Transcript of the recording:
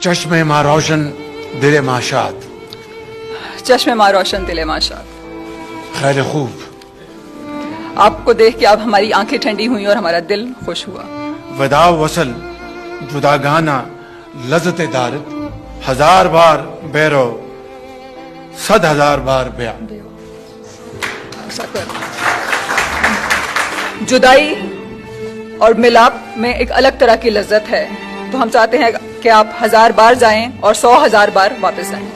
चश्मे माँ रोशन दिले माशात, चश्मे माँ रोशन दिले माशात। खैर खूब। आपको देख के अब हमारी आंखें ठंडी हुई और हमारा दिल खुश हुआ। वदा वसल जुदागाना लज़्ज़त दारत, 1000 बार बैरो 100,000 बार ब्या। जुदाई और मिलाप में एक अलग तरह की लज्जत है, तो हम चाहते हैं कि आप 1000 बार जाएं और 100,000 बार वापस आएं।